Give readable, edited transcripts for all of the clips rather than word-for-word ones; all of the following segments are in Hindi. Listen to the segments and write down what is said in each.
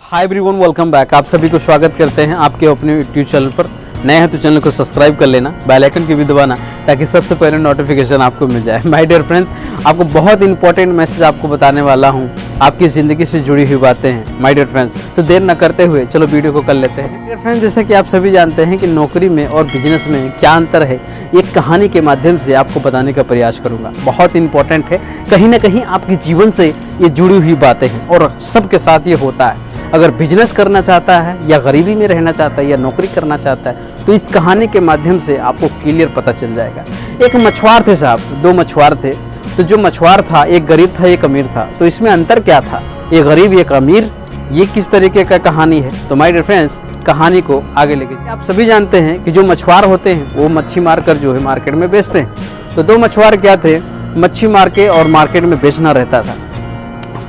Hi everyone, welcome back. आप सभी को स्वागत करते हैं आपके अपने यूट्यूब चैनल पर। नए हैं तो चैनल को सब्सक्राइब कर लेना, बेल आइकन की भी दबाना ताकि सबसे पहले नोटिफिकेशन आपको मिल जाए। माय डियर फ्रेंड्स, आपको बहुत इंपॉर्टेंट मैसेज आपको बताने वाला हूं, आपकी ज़िंदगी से जुड़ी हुई बातें हैं माय डियर फ्रेंड्स। तो देर न करते हुए चलो वीडियो को कर लेते हैं। डियर फ्रेंड्स, जैसे कि आप सभी जानते हैं कि नौकरी में और बिजनेस में क्या अंतर है, एक कहानी के माध्यम से आपको बताने का प्रयास करूँगा। बहुत इंपॉर्टेंट है, कहीं ना कहीं आपके जीवन से ये जुड़ी हुई बातें हैं और सबके साथ ये होता है। अगर बिजनेस करना चाहता है या गरीबी में रहना चाहता है या नौकरी करना चाहता है तो इस कहानी के माध्यम से आपको क्लियर पता चल जाएगा। एक मछुआर थे साहब, दो मछुआर थे। तो जो मछुआर था, एक गरीब था एक अमीर था। तो इसमें अंतर क्या था, एक गरीब एक अमीर, ये किस तरीके का कहानी है। तो माय डियर फ्रेंड्स, कहानी को आगे लेके आप सभी जानते हैं कि जो मछुआर होते हैं वो मच्छी मारकर जो है मार्केट में बेचते हैं। तो दो मछुआर क्या थे, मच्छी मार के और मार्केट में बेचना रहता था।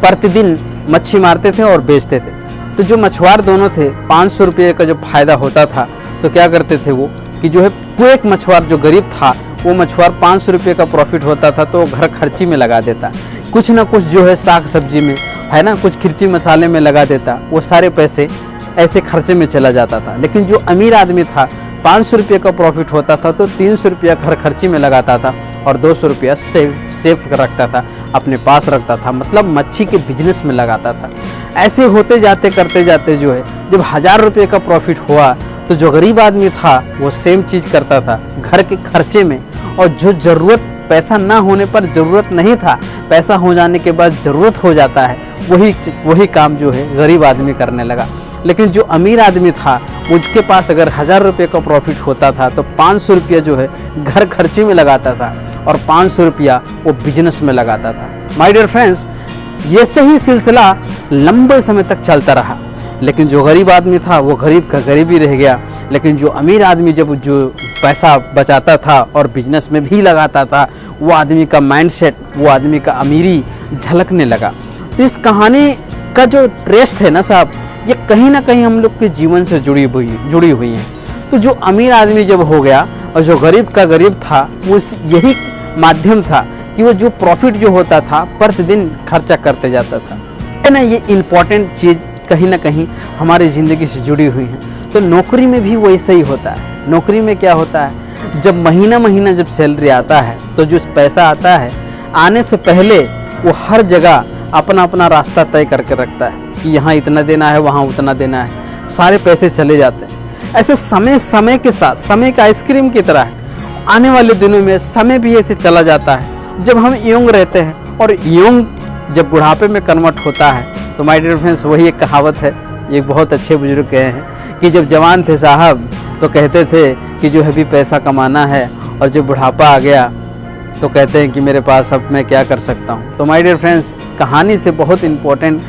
प्रतिदिन मच्छी मारते थे और बेचते थे। तो जो मछुआर दोनों थे, 500 रुपये का जो फायदा होता था तो क्या करते थे वो कि जो है कोई एक मछुआर जो गरीब था वो मछुआर 500 रुपये का प्रॉफिट होता था तो घर खर्ची में लगा देता, कुछ ना कुछ जो है साग सब्जी में है ना, कुछ खिर्ची मसाले में लगा देता। वो सारे पैसे ऐसे खर्चे में चला जाता था। लेकिन जो अमीर आदमी था, 500 रुपये का प्रॉफिट होता था तो 300 रुपया घर खर्ची में लगाता था और 200 रुपया सेव रखता था, अपने पास रखता था, मतलब मच्छी के बिजनेस में लगाता था। ऐसे होते जाते करते जाते जो है जब 1000 रुपये का प्रॉफिट हुआ तो जो गरीब आदमी था वो सेम चीज़ करता था घर के खर्चे में। और जो ज़रूरत, पैसा ना होने पर ज़रूरत नहीं था, पैसा हो जाने के बाद ज़रूरत हो जाता है, वही काम जो है गरीब आदमी करने लगा। लेकिन जो अमीर आदमी था उसके पास अगर 1000 रुपये का प्रॉफिट होता था तो 500 रुपया जो है घर खर्चे में लगाता था और 500 रुपया वो बिजनेस में लगाता था। माय डियर फ्रेंड्स, ये सही सिलसिला लंबे समय तक चलता रहा। लेकिन जो गरीब आदमी था वो गरीब का गरीब ही रह गया। लेकिन जो अमीर आदमी जब जो पैसा बचाता था और बिजनेस में भी लगाता था, वो आदमी का माइंडसेट, वो आदमी का अमीरी झलकने लगा। तो इस कहानी का जो ट्रेस्ट है ना साहब, ये कहीं ना कहीं हम लोग के जीवन से जुड़ी हुई है। तो जो अमीर आदमी जब हो गया और जो गरीब का गरीब था, वो यही माध्यम था कि वो जो प्रॉफिट जो होता था प्रतिदिन खर्चा करते जाता था, है ना। ये इम्पॉर्टेंट चीज़ कहीं ना कहीं हमारी ज़िंदगी से जुड़ी हुई है। तो नौकरी में भी वैसे ही होता है। नौकरी में क्या होता है, जब महीना जब सैलरी आता है तो जो पैसा आता है, आने से पहले वो हर जगह अपना अपना रास्ता तय करके रखता है कि यहाँ इतना देना है, वहाँ उतना देना है, सारे पैसे चले जाते हैं। ऐसे समय के साथ, समय का आइसक्रीम की तरह है। आने वाले दिनों में समय भी ऐसे चला जाता है। जब हम यंग रहते हैं और यंग जब बुढ़ापे में कन्वर्ट होता है तो माय डियर फ्रेंड्स, वही एक कहावत है, ये बहुत अच्छे बुजुर्ग कहे हैं कि जब जवान थे साहब तो कहते थे कि जो है भी पैसा कमाना है, और जब बुढ़ापा आ गया तो कहते हैं कि मेरे पास अब मैं क्या कर सकता हूँ। तो माय डियर फ्रेंड्स, कहानी से बहुत इम्पोर्टेंट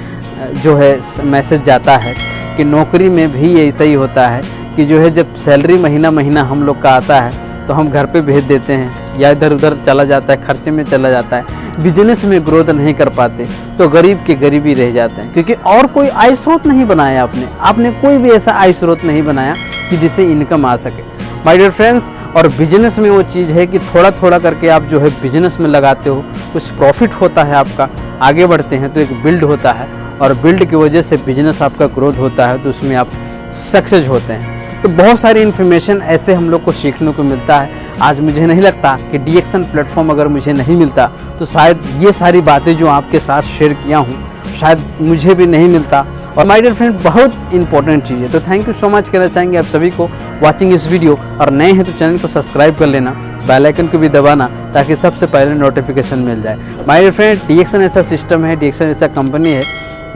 जो है मैसेज जाता है कि नौकरी में भी ऐसा ही होता है कि जो है जब सैलरी महीना हम लोग का आता है तो हम घर पे भेज देते हैं या इधर उधर चला जाता है, खर्चे में चला जाता है, बिजनेस में ग्रोथ नहीं कर पाते तो गरीब के गरीब ही रह जाते हैं। क्योंकि और कोई आय स्रोत नहीं बनाया आपने कोई भी ऐसा आय स्रोत नहीं बनाया कि जिससे इनकम आ सके माय डियर फ्रेंड्स। और बिजनेस में वो चीज़ है कि थोड़ा थोड़ा करके आप जो है बिजनेस में लगाते हो, कुछ प्रॉफिट होता है आपका, आगे बढ़ते हैं तो एक बिल्ड होता है और बिल्ड की वजह से बिजनेस आपका ग्रोथ होता है तो उसमें आप सक्सेस होते हैं। तो बहुत सारी इन्फॉर्मेशन ऐसे हम लोग को सीखने को मिलता है। आज मुझे नहीं लगता कि डीएक्शन प्लेटफॉर्म अगर मुझे नहीं मिलता तो शायद ये सारी बातें जो आपके साथ शेयर किया हूँ शायद मुझे भी नहीं मिलता। और माय डियर फ्रेंड, बहुत इंपॉर्टेंट चीज़ है। तो थैंक यू सो मच कहना चाहेंगे आप सभी को वाचिंग इस वीडियो। और नए हैं तो चैनल को सब्सक्राइब कर लेना, बेल आइकन को भी दबाना ताकि सबसे पहले नोटिफिकेशन मिल जाए। माय डियर फ्रेंड, डीएक्शन ऐसा सिस्टम है, डीएक्शन ऐसा कंपनी है,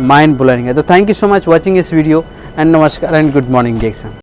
माइंड ब्लोइंग है। तो thank you so much watching इस वीडियो एंड नमस्कार एंड गुड मॉर्निंग डीएक्शन।